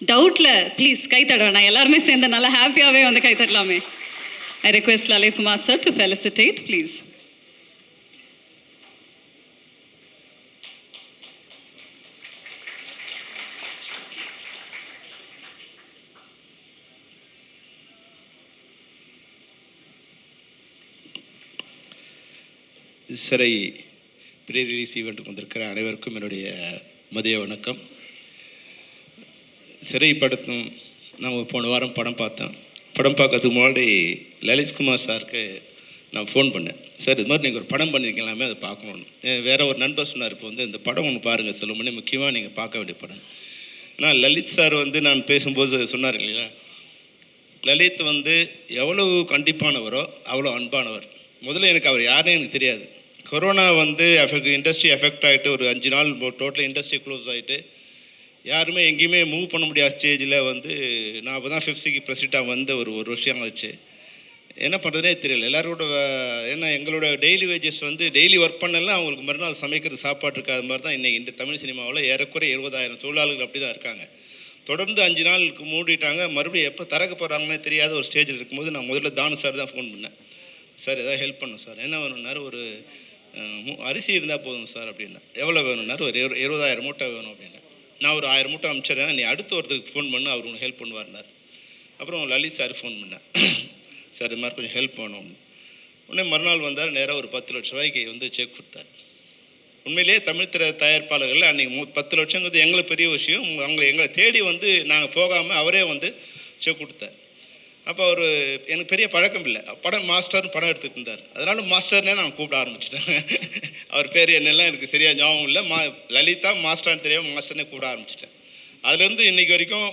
டவுட்டில் please கை தடவேண்ணா, எல்லாருமே சேர்ந்து நல்லா ஹாப்பியாகவே வந்து கை தட்டலாமே. I request Lalit Kumar sir to felicitate, please. சிறை ப்ரீ ரிலீஸ் ஈவெண்ட்டுக்கு வந்திருக்கிற அனைவருக்கும் என்னுடைய மதிய வணக்கம். சிறை படத்தும் நான் போன வாரம் படம் பார்த்தேன். படம் பார்க்கறதுக்கு முன்னாடி லலித்குமார் சாருக்கு நான் ஃபோன் பண்ணேன். சார் இது மாதிரி நீங்கள் ஒரு படம் பண்ணியிருக்கலாமே, அதை பார்க்கணுன்னு. வேறு ஒரு நண்பர் சொன்னார், இப்போ வந்து இந்த படம் ஒன்று பாருங்கள் செல்வமணி, முக்கியமாக நீங்கள் பார்க்க வேண்டிய படம். ஆனால் லலித் சார் வந்து நான் பேசும்போது சொன்னார் இல்லையா, லலித் வந்து எவ்வளவு கண்டிப்பானவரோ அவ்வளோ அன்பானவர். முதல்ல எனக்கு அவர் யாருன்னு எனக்கு தெரியாது. கொரோனா வந்து இண்டஸ்ட்ரி எஃபெக்ட் ஆகிட்டு ஒரு 5 நாள் டோட்டல் இண்டஸ்ட்ரி க்ளோஸ் ஆகிட்டு யாருமே எங்கேயுமே மூவ் பண்ண முடியாத ஸ்டேஜில் வந்து நான் அப்போ தான் ஃபிஃப்சிக்கு ப்ரெசிடெண்ட்டாக வந்து ஒரு வருஷம் ஆச்சு. என்ன பண்ணுறதுனே தெரியல. எல்லாரோட ஏன்னா எங்களோட டெய்லி வேஜஸ் வந்து டெய்லி ஒர்க் பண்ணலாம், அவங்களுக்கு மறுநாள் சமைக்கிறது சாப்பாடு இருக்காத மாதிரி தான் இன்றைக்கி இந்த தமிழ் சினிமாவில் ஏறக்குறைய 20,000 தொழிலாளர்கள் அப்படி தான் இருக்காங்க. தொடர்ந்து 5 நாளுக்கு மூடிட்டாங்க. மறுபடியும் எப்போ திறக்க போகிறாங்கன்னே தெரியாத ஒரு ஸ்டேஜில் இருக்கும்போது நான் முதல்ல தானு சார் தான் ஃபோன் பண்ணேன். சார் எதாவது ஹெல்ப் பண்ணும் சார், என்ன வேணும்னாரு, ஒரு அரிசி இருந்தால் போதும் சார் அப்படின்னா. எவ்வளோ வேணும்னாரு, ஒரு 20,000 மூட்டை வேணும் அப்படின்னா. நான் ஒரு 1000 மூட்டை அனுப்பிச்சிடுறேன், நீ அடுத்த ஒருத்தருக்கு ஃபோன் பண்ணு, அவர் உனக்கு ஹெல்ப் பண்ணுவார்னார். அப்புறம் லலித் சார் ஃபோன் பண்ணேன், சார் இது மாதிரி கொஞ்சம் ஹெல்ப் வேணும். உடனே மறுநாள் வந்தார், நேராக ஒரு 10 லட்ச ரூபாய்க்கு வந்து செக் கொடுத்தார். உண்மையிலேயே தமிழ் திரை தயாரிப்பாளர்கள் அன்றைக்கி 10 லட்சங்கிறது எங்களுக்கு பெரிய விஷயம். எங்களை தேடி வந்து நாங்கள் போகாமல் அவரே வந்து செக் கொடுத்தார். அப்போ அவர் எனக்கு பெரிய பழக்கம் இல்லை, படம் மாஸ்டர்னு படம் எடுத்துகிட்டு இருந்தார். அதனால மாஸ்டர்னே நான் கூப்பிட ஆரம்பிச்சிட்டேன். அவர் பேர் என்னெல்லாம் எனக்கு சரியாக ஞாபகம் இல்லை. லலிதா மாஸ்டர்னு தெரியாமல் மாஸ்டர்னே கூப்பிட ஆரம்பிச்சிட்டேன். அதுலேருந்து இன்றைக்கி வரைக்கும்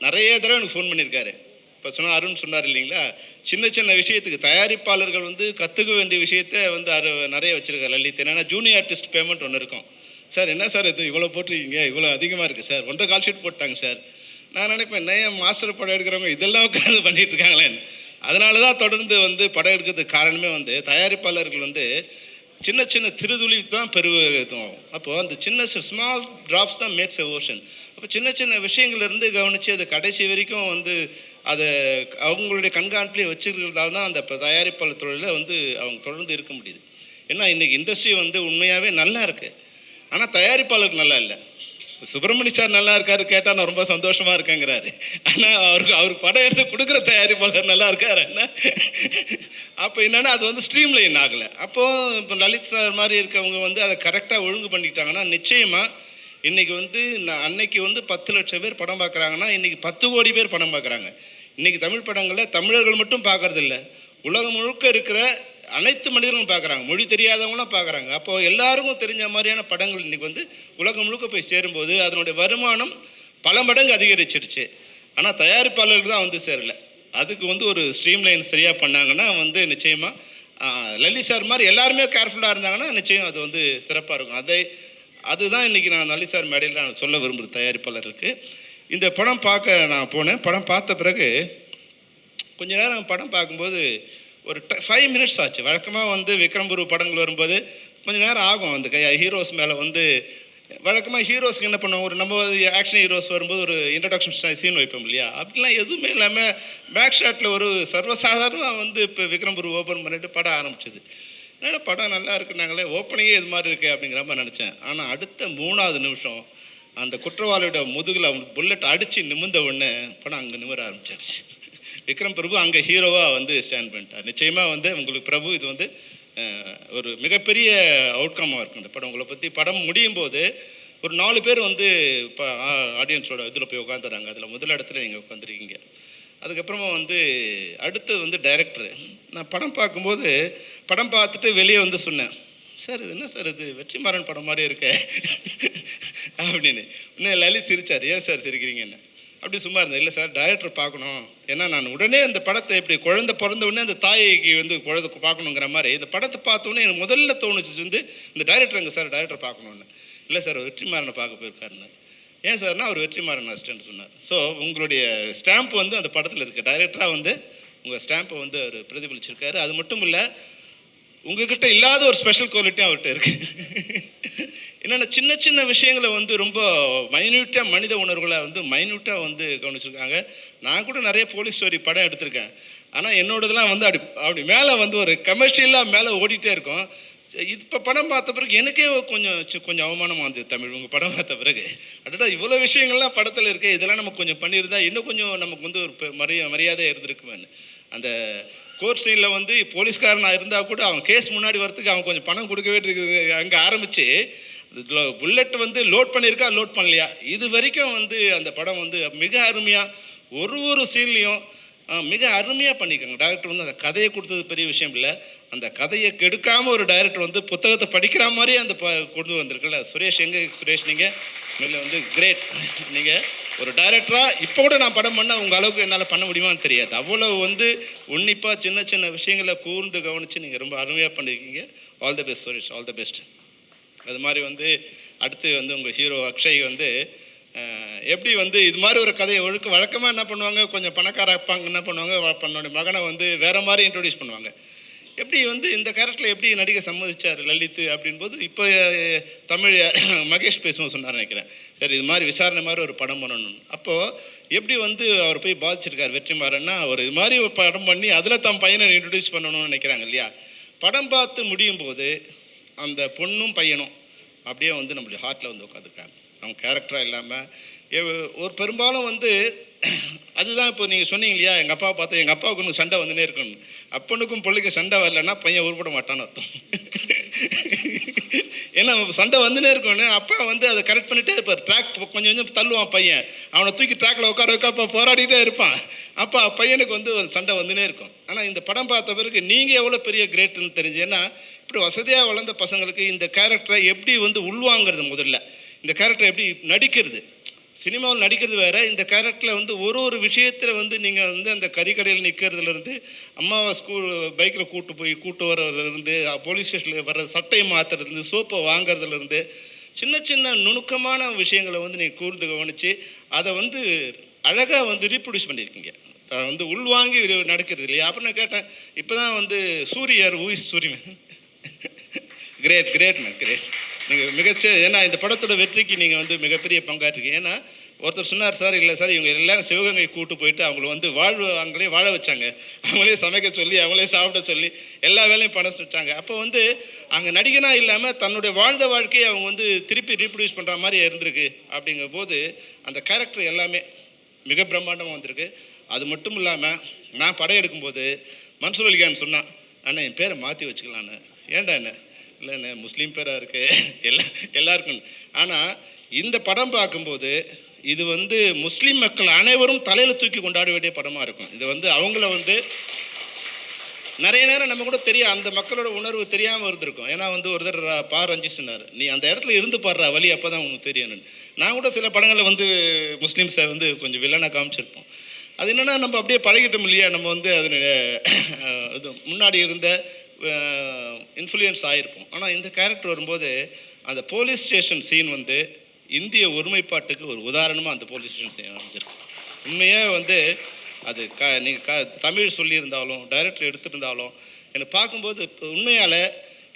நிறைய தடவை எனக்கு ஃபோன் பண்ணியிருக்காரு. இப்போ சொன்னால் அருண் சொன்னார் இல்லைங்களா, சின்ன சின்ன விஷயத்துக்கு தயாரிப்பாளர்கள் வந்து கற்றுக்க வேண்டிய விஷயத்த வந்து நிறைய வச்சுருக்காரு லலித். என்னென்னா ஜூனியர் ஆர்டிஸ்ட் பேமெண்ட் ஒன்று இருக்கும். சார் என்ன சார் இது இவ்வளோ போட்டிருக்கீங்க, இவ்வளோ அதிகமாக இருக்குது சார், 1.25 கால் ஷீட் போட்டாங்க சார். நான் நினைப்பேன், என்ன மாஸ்டர் படம் எடுக்கிறவங்க இதெல்லாம் உட்காந்து பண்ணிட்டு இருக்காங்களேன்னு. அதனால தான் தொடர்ந்து வந்து படம் எடுக்கிறதுக்கு காரணமே வந்து தயாரிப்பாளர்கள் வந்து சின்ன சின்ன திருதுளி தான் பெருகும். அப்போது அந்த சின்ன ஸ்மால் ட்ராப்ஸ் தான் மேக்ஸ் எ ஓஷன். அப்போ சின்ன சின்ன விஷயங்கள்லேருந்து கவனித்து அது கடைசி வரைக்கும் வந்து அதை அவங்களுடைய கண்காணிப்பிலே வச்சுருக்கிறதால தான் அந்த தயாரிப்பாளர் தொழிலில் வந்து அவங்க தொடர்ந்து இருக்க முடியுது. ஏன்னா இன்றைக்கி இண்டஸ்ட்ரி வந்து உண்மையாகவே நல்லா இருக்குது, ஆனால் தயாரிப்பாளருக்கு நல்லா இல்லை. சுப்பிரமணிய சார் நல்லா இருக்காரு கேட்டால் நான் ரொம்ப சந்தோஷமாக இருக்கேங்கிறாரு. ஆனால் அவர் படம் எடுத்து கொடுக்குற தயாரிப்பாளர் நல்லா இருக்காரு என்ன. அப்போ என்னென்னா அது வந்து ஸ்ட்ரீம் லைன் ஆகலை. அப்போது இப்போ லலித் சார் மாதிரி இருக்கவங்க வந்து அதை கரெக்டாக ஒழுங்கு பண்ணிட்டாங்கன்னா நிச்சயமாக இன்றைக்கி வந்து அன்னைக்கு வந்து 10 லட்சம் பேர் படம் பார்க்குறாங்கன்னா இன்றைக்கி 10 கோடி பேர் படம் பார்க்குறாங்க. இன்றைக்கி தமிழ் படங்களில் தமிழர்கள் மட்டும் பார்க்குறதில்ல, உலகம் முழுக்க இருக்கிற அனைத்து மனிதர்களும் பார்க்குறாங்க, மொழி தெரியாதவங்களாம் பார்க்குறாங்க. அப்போது எல்லாருக்கும் தெரிஞ்ச மாதிரியான படங்கள் இன்றைக்கி வந்து உலகம் முழுக்க போய் சேரும்போது அதனுடைய வருமானம் பல மடங்கு அதிகரிச்சிடுச்சு. ஆனால் தயாரிப்பாளர்கள் தான் வந்து சேரலை. அதுக்கு வந்து ஒரு ஸ்ட்ரீம் லைன் சரியாக பண்ணாங்கன்னா வந்து நிச்சயமாக லலித் சார் மாதிரி எல்லாருமே கேர்ஃபுல்லாக இருந்தாங்கன்னா நிச்சயம் அது வந்து சிறப்பாக இருக்கும். அதுதான் இன்றைக்கி நான் லலித் சார் மேடையில் நான் சொல்ல விரும்புகிற தயாரிப்பாளருக்கு. இந்த படம் பார்க்க நான் போனேன். படம் பார்த்த பிறகு கொஞ்ச நேரம் படம் பார்க்கும்போது ஒரு 5 மினிட்ஸ் ஆச்சு. வழக்கமாக வந்து விக்ரம் குரு படங்கள் வரும்போது கொஞ்சம் நேரம் ஆகும். அந்த ஹீரோஸ் மேலே வந்து வழக்கமாக ஹீரோஸ்க்கு என்ன பண்ணுவோம், ஒரு நம்ம ஆக்ஷன் ஹீரோஸ் வரும்போது ஒரு இன்ட்ரடக்ஷன் சீன் வைப்போம் இல்லையா, அப்படிலாம் எதுவுமே இல்லாமல் பேக் ஷாட்டில் ஒரு சர்வசாதாரணமாக வந்து இப்போ விக்ரம் குரு ஓப்பன் பண்ணிவிட்டு படம் ஆரம்பிச்சிது. என்னடா படம் நல்லா இருக்குன்னாங்களே, ஓப்பனிங்கே இது மாதிரி இருக்குது அப்படிங்கிற மாதிரி நினச்சேன். ஆனால் அடுத்த 3வது நிமிஷம் அந்த குற்றவாளியோட முதுகில் அவங்க புல்லட் அடித்து நிமிர்ந்த உடனே படம் அங்கே நிமிர ஆரம்பிச்சிடுச்சு. விக்ரம் பிரபு அங்கே ஹீரோவாக வந்து ஸ்டாண்ட் பண்ணிட்டார். நிச்சயமாக வந்து உங்களுக்கு பிரபு இது வந்து ஒரு மிகப்பெரிய அவுட்கமாக இருக்கும் இந்த படம். உங்களை பற்றி படம் முடியும் போது ஒரு 4 பேர் வந்து இப்போ ஆடியன்ஸோட இதில் போய் உட்காந்துறாங்க. அதில் முதல் இடத்துல நீங்கள் உட்காந்துருக்கீங்க. அதுக்கப்புறமா வந்து அடுத்து வந்து டைரக்டரு. நான் படம் பார்க்கும்போது படம் பார்த்துட்டு வெளியே வந்து சொன்னேன், சார் இது என்ன சார் இது வெற்றிமாறன் படம் மாதிரி இருக்க அப்படின்னு. இன்னும் லலித் சிரிச்சார், ஏன் சார் சிரிக்கிறீங்க என்ன அப்படி சும்மா இருந்தேன். இல்லை சார் டைரக்டர் பார்க்கணும், ஏன்னா நான் உடனே அந்த படத்தை எப்படி குழந்தை பிறந்த உடனே அந்த தாய்க்கு வந்து குழந்தை பார்க்கணுங்கிற மாதிரி இந்த படத்தை பார்த்தோன்னே எனக்கு முதல்ல தோணுச்சு வந்து இந்த டைரக்டர் எங்கே சார் டைரக்டர் பார்க்கணுன்னு. இல்லை சார் வெற்றிமாறனை பார்க்க போயிருக்காருன்னு. ஏன் சார்னா அவர் வெற்றிமாறன் அசிஸ்டன்ட் சொன்னார். ஸோ உங்களுடைய ஸ்டாம்ப் வந்து அந்த படத்தில் இருக்குது. டைரக்டராக வந்து உங்கள் ஸ்டாம்பை வந்து அவர் பிரதிபலிச்சிருக்காரு. அது மட்டும் இல்லை, உங்ககிட்ட இல்லாத ஒரு ஸ்பெஷல் குவாலிட்டி அவர்கிட்ட இருக்கு. என்னென்ன சின்ன சின்ன விஷயங்களை வந்து ரொம்ப மைன்யூட்டாக மனித உணர்வுகளை வந்து மைன்யூட்டாக வந்து கவனிச்சிருக்காங்க. நான் கூட நிறைய போலீஸ் ஸ்டோரி படம் எடுத்திருக்கேன். ஆனால் என்னோடதெல்லாம் வந்து அப்படி அப்படி மேலே வந்து ஒரு கமர்ஷியலாக மேலே ஓடிட்டே இருக்கும். இப்போ படம் பார்த்த பிறகு எனக்கே கொஞ்சம் அவமானமாக இருந்தது தமிழ். உங்கள் படம் பார்த்த பிறகு அடடா இவ்வளோ விஷயங்கள்லாம் படத்தில் இருக்குது, இதெல்லாம் நம்ம கொஞ்சம் பண்ணியிருந்தா இன்னும் கொஞ்சம் நமக்கு வந்து ஒரு மரியாதையாக இருந்திருக்குமேன்னு. அந்த கோர்ட் சீனில் வந்து போலீஸ்காரனாக இருந்தால் கூட அவன் கேஸ் முன்னாடி வரத்துக்கு அவன் கொஞ்சம் பணம் கொடுக்கவே இருக்குது. அங்கே ஆரம்பித்து புல்லட் வந்து லோட் பண்ணியிருக்கா லோட் பண்ணலையா இது வரைக்கும் வந்து அந்த படம் வந்து மிக அருமையாக ஒரு சீன்லேயும் மிக அருமையாக பண்ணியிருக்காங்க. டைரக்டர் வந்து அந்த கதையை கொடுத்தது பெரிய விஷயம் இல்லை, அந்த கதையை கெடுக்காமல் ஒரு டைரக்டர் வந்து புத்தகத்தை படிக்கிற மாதிரியே அந்த கொண்டு வந்திருக்குல்ல. சுரேஷ் சுரேஷ் நீங்கள் மேலே வந்து கிரேட். நீங்கள் ஒரு டைரக்டராக இப்போ கூட நான் படம் பண்ணால் உங்கள் அளவுக்கு என்னால் பண்ண முடியுமான்னு தெரியாது. அவ்வளோ வந்து உன்னிப்பாக சின்ன சின்ன விஷயங்களை கூர்ந்து கவனித்து நீங்கள் ரொம்ப அருமையாக பண்ணியிருக்கீங்க. All the best Suresh, all the best. அது மாதிரி வந்து அடுத்து வந்து உங்கள் ஹீரோ அக்ஷய் வந்து எப்படி வந்து இது மாதிரி ஒரு கதையை வழக்கமாக என்ன பண்ணுவாங்க, கொஞ்சம் பணக்கார அப்பாங்க என்ன பண்ணுவாங்க, பண்ணோட மகனை வந்து வேறு மாதிரி இன்ட்ரொடியூஸ் பண்ணுவாங்க. எப்படி வந்து இந்த கேரக்டரில் எப்படி நடிக்க சம்மதிச்சார் லலித் அப்படின்போது இப்போ தமிழ் மகேஷ் பேசுவோம் சொன்னார் நினைக்கிறேன். சரி இது மாதிரி விசாரணை மாதிரி ஒரு படம் பண்ணணும். அப்போது எப்படி வந்து அவர் போய் பாதிச்சிருக்கார் வெற்றிமாறன்னா, அவர் இது மாதிரி ஒரு படம் பண்ணி அதில் தம் பையனை இன்ட்ரடியூஸ் பண்ணணும்னு நினைக்கிறாங்க இல்லையா. படம் பார்த்து முடியும் போது அந்த பொண்ணும் பையனும் அப்படியே வந்து நம்மளுடைய ஹார்ட்டில் வந்து உட்காந்துருக்காங்க. அவங்க கேரக்டராக இல்லாமல் ஒரு பெரும்பாலும் வந்து அதுதான் இப்போ நீங்கள் சொன்னீங்க இல்லையா, எங்கள் அப்பாவை பார்த்து எங்கள் அப்பாவுக்கு ஒன்று சண்டை வந்துனே இருக்கணும். அப்பனுக்கும் பிள்ளைக்கு சண்டை வரலன்னா பையன் உருப்பட மாட்டான்னு அர்த்தம். ஏன்னா சண்டை வந்துனே இருக்கணும். அப்பா வந்து அதை கரெக்ட் பண்ணிகிட்டே இருப்பார். ட்ராக் கொஞ்சம் கொஞ்சம் தள்ளுவான் பையன், அவனை தூக்கி ட்ராக்கில் உட்கார போராடிட்டே இருப்பான். அப்போ பையனுக்கு வந்து சண்டை வந்துனே இருக்கும். ஆனால் இந்த படம் பார்த்த பிறகு நீங்கள் எவ்வளோ பெரிய கிரேட்டுன்னு தெரிஞ்சு. ஏன்னா இப்படி வசதியாக வளர்ந்த பசங்களுக்கு இந்த கேரக்டரை எப்படி வந்து உள்வாங்கிறது, முதல்ல இந்த கேரக்டரை எப்படி நடிக்கிறது, சினிமாவில் நடிக்கிறது வேறு, இந்த கேரக்டரில் வந்து ஒரு விஷயத்தில் வந்து நீங்கள் வந்து அந்த கறிக்கடையில் நிற்கிறதுலேருந்து அம்மாவை பைக்கில் கூட்டு வர்றதுலேருந்து போலீஸ் ஸ்டேஷனில் வர்ற சட்டையை மாற்றுறதுலேருந்து சோப்பை வாங்கிறதுலேருந்து சின்ன சின்ன நுணுக்கமான விஷயங்களை வந்து நீங்கள் கூர்ந்து கவனித்து அதை வந்து அழகாக வந்து ரீப்ரொடியூஸ் பண்ணியிருக்கீங்க. வந்து உள்வாங்கி நடக்கிறது இல்லையா. அப்புறம் நான் கேட்டேன், இப்போ தான் வந்து சூரியர் ஊயிஸ் சூரியன் கிரேட் மேன் கிரேட். நீங்கள் ஏன்னா இந்த படத்தோட வெற்றிக்கு நீங்கள் வந்து மிகப்பெரிய பங்காற்றிருக்கீங்க. ஏன்னா ஒருத்தர் சொன்னார், சார் இல்லை சார் இவங்க எல்லோரும் சிவகங்கை கூட்டு போயிட்டு அவங்கள வந்து அவங்களே வாழ வச்சாங்க, அவங்களே சமைக்க சொல்லி அவங்களே சாப்பிட சொல்லி எல்லா வேலையும் பண்ண வச்சாங்க. அப்போ வந்து அங்கே நடிகனாக இல்லாமல் தன்னுடைய வாழ்ந்த வாழ்க்கையை அவங்க வந்து திருப்பி ரீப்ரொடியூஸ் பண்ணுற மாதிரி இருந்திருக்கு. அப்படிங்கும் போது அந்த கேரக்டர் எல்லாமே மிக பிரம்மாண்டமாக வந்திருக்கு. அது மட்டும் இல்லாமல் நான் படம் எடுக்கும்போது மன்சூர் அலிகான் சொன்னான், அண்ணா என் பேரை மாற்றி வச்சுக்கலான்னு. ஏன்டா என்ன இல்லைண்ணே முஸ்லீம் பேராக இருக்குது எல்லாருக்கும். ஆனால் இந்த படம் பார்க்கும்போது இது வந்து முஸ்லீம் மக்கள் அனைவரும் தலையில் தூக்கி கொண்டாட வேண்டிய படமாக இருக்கும். இது வந்து அவங்கள வந்து நிறைய நேரம் நம்ம கூட தெரியும், அந்த மக்களோட உணர்வு தெரியாமல் இருந்திருக்கும். ஏன்னா வந்து ஒருத்தர் ரஞ்சித் சொன்னார், நீ அந்த இடத்துல இருந்து பாடுற வழி அப்போ தான் உனக்கு தெரியணும்னு. நான் கூட சில படங்களில் வந்து முஸ்லீம்ஸை வந்து கொஞ்சம் வில்லனாக காமிச்சிருப்போம். அது என்னென்னா நம்ம அப்படியே பழகிட்டோம் இல்லையா, நம்ம வந்து அது இது முன்னாடி இருந்த இன்ஃப்ளூயன்ஸ் ஆகிருப்போம். ஆனால் இந்த கேரக்டர் வரும்போது அந்த போலீஸ் ஸ்டேஷன் சீன் வந்து இந்திய ஒருமைப்பாட்டுக்கு ஒரு உதாரணமாக அந்த போலீஸ் ஸ்டேஷன் சீன் அமைஞ்சிருக்கு. உண்மையாக வந்து அது நீங்கள் தமிழ் சொல்லியிருந்தாலும் டைரக்டர் எடுத்திருந்தாலும் எனக்கு பார்க்கும்போது உண்மையால்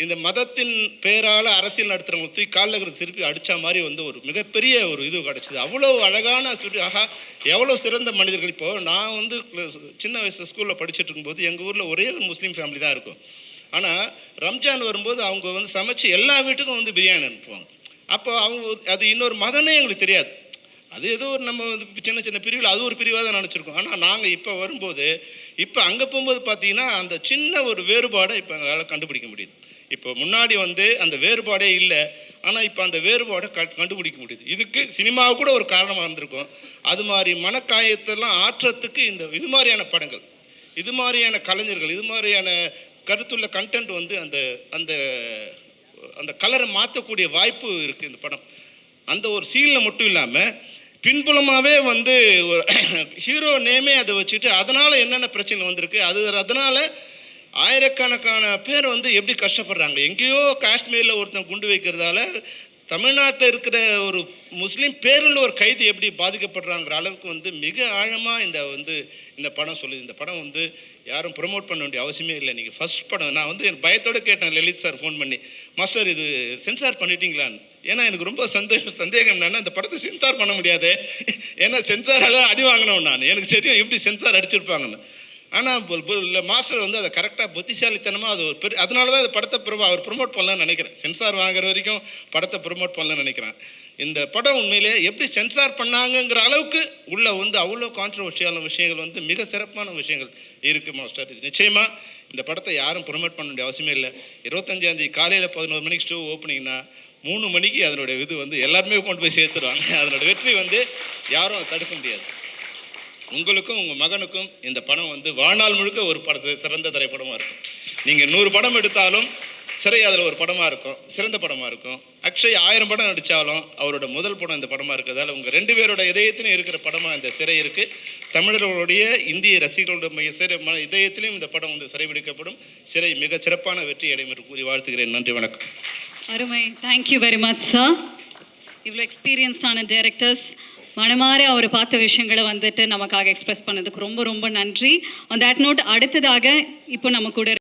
இந்த மதத்தின் பேரால் அரசியல் நடத்துகிறவங்க தூக்கி காலில் திருப்பி அடித்த மாதிரி வந்து ஒரு மிகப்பெரிய ஒரு இது கிடச்சிது. அவ்வளோ அழகான ஆஹா எவ்வளோ சிறந்த மனிதர்கள். இப்போது நான் வந்து சின்ன வயசில் ஸ்கூலில் படிச்சுட்டு இருக்கும்போது எங்கள் ஊரில் ஒரே ஒரு முஸ்லீம் ஃபேமிலி தான் இருக்கும். ஆனால் ரம்ஜான் வரும்போது அவங்க வந்து சமைச்சு எல்லா வீட்டுக்கும் வந்து பிரியாணி அனுப்புவாங்க. அப்போ அவங்க அது இன்னொரு மதமே எங்களுக்கு தெரியாது, அது ஏதோ ஒரு நம்ம சின்ன சின்ன பிரிவில் அது ஒரு பிரிவாக தான் நினச்சிருக்கோம். ஆனால் நாங்கள் இப்போ வரும்போது இப்போ அங்கே போகும்போது பார்த்தீங்கன்னா அந்த சின்ன ஒரு வேறுபாடை இப்போ எங்களால் கண்டுபிடிக்க முடியுது. இப்போ முன்னாடி வந்து அந்த வேறுபாடே இல்லை, ஆனால் இப்போ அந்த வேறுபாடை கண்டுபிடிக்க முடியுது. இதுக்கு சினிமாவை கூட ஒரு காரணமாக இருந்திருக்கும். அது மாதிரி மனக்காயத்தெல்லாம் ஆற்றத்துக்கு இது மாதிரியான படங்கள், இது மாதிரியான கலைஞர்கள், இது மாதிரியான கருத்துள்ள கண்டென்ட் வந்து அந்த அந்த அந்த கலரை மாற்றக்கூடிய வாய்ப்பு இருக்குது இந்த படம். அந்த ஒரு சீனில் மட்டும் இல்லாமல் பின்புலமாகவே வந்து ஒரு ஹீரோ நேமே அதை வச்சுட்டு அதனால் என்னென்ன பிரச்சனை வந்திருக்கு, அதனால் ஆயிரக்கணக்கான பேர் வந்து எப்படி கஷ்டப்படுறாங்க. எங்கேயோ காஷ்மீரில் ஒருத்தன் குண்டு வைக்கிறதால தமிழ்நாட்டில் இருக்கிற ஒரு முஸ்லீம் பேரில் ஒரு கைதி எப்படி பாதிக்கப்படுறாங்கிற அளவுக்கு வந்து மிக ஆழமாக இந்த படம் சொல்லுது. இந்த படம் வந்து யாரும் ப்ரொமோட் பண்ண வேண்டிய அவசியமே இல்லை. நீங்கள் ஃபர்ஸ்ட் படம் நான் வந்து என் பயத்தோடு கேட்டேன் லலித் சார் ஃபோன் பண்ணி, மாஸ்டர் இது சென்சார் பண்ணிட்டீங்களான்னு. ஏன்னா எனக்கு ரொம்ப சந்தேகம் என்னன்னா, இந்த படத்தை சென்சார் பண்ண முடியாது, ஏன்னா சென்சாரெல்லாம் அடி வாங்கினோம் நான், எனக்கு தெரியும் எப்படி சென்சார் அடிச்சிருப்பாங்கன்னு. ஆனால் மாஸ்டர் வந்து அதை கரெக்டாக புத்திசாலித்தனமாக அது ஒரு பெரிய, அதனால தான் அந்த படத்தை அவர் ப்ரொமோட் பண்ணலன்னு நினைக்கிறேன். சென்சார் வாங்குற வரைக்கும் படத்தை ப்ரொமோட் பண்ணலன்னு நினைக்கிறேன். இந்த படம் உண்மையிலே எப்படி சென்சார் பண்ணாங்கங்கிற அளவுக்கு உள்ள வந்து அவ்வளோ கான்ட்ரவர்ஷியான விஷயங்கள் வந்து மிக சிறப்பான விஷயங்கள் இருக்குது மாஸ்டர். இது நிச்சயமாக இந்த படத்தை யாரும் ப்ரொமோட் பண்ண வேண்டிய அவசியமே இல்லை. 25ஆம் தேதி காலையில் 11 மணிக்கு ஷோ ஓப்பனிங்னா 3 மணிக்கு அதனுடைய இது வந்து எல்லாருமே கொண்டு போய் சேர்த்துருவாங்க. அதனோட வெற்றி வந்து யாரும் தடுக்க முடியாது. உங்களுக்கும் உங்கள் மகனுக்கும் இந்த படம் வந்து வாழ்நாள் முழுக்க ஒரு சிறந்த திரைப்படமாக இருக்கும். நீங்கள் 100 படம் எடுத்தாலும் சிறை அதில் ஒரு படமாக இருக்கும், சிறந்த படமாக இருக்கும். அக்ஷய் 1000 படம் நடித்தாலும் அவரோட முதல் படம் இந்த படமாக இருக்கிறதால உங்கள் 2 பேரோட இதயத்திலும் இருக்கிற படமாக இந்த சிறை இருக்குது. தமிழர்களுடைய இந்திய ரசிகர்களுடைய இதயத்திலையும் இந்த படம் வந்து சிறைபிடிக்கப்படும். சிறை மிக சிறப்பான வெற்றி அடையும் என்று கூறி வாழ்த்துகிறேன். நன்றி, வணக்கம். அருமை. Thank you very much sir. இவ்வளோ எக்ஸ்பீரியன்ஸ்டான டைரக்டர்ஸ் மனமாற அவர் பார்த்த விஷயங்களை வந்துட்டு நமக்காக எக்ஸ்பிரஸ் பண்ணதுக்கு ரொம்ப ரொம்ப நன்றி. ஆன் தட் நோட் அடுத்ததாக இப்போ நம்ம கூட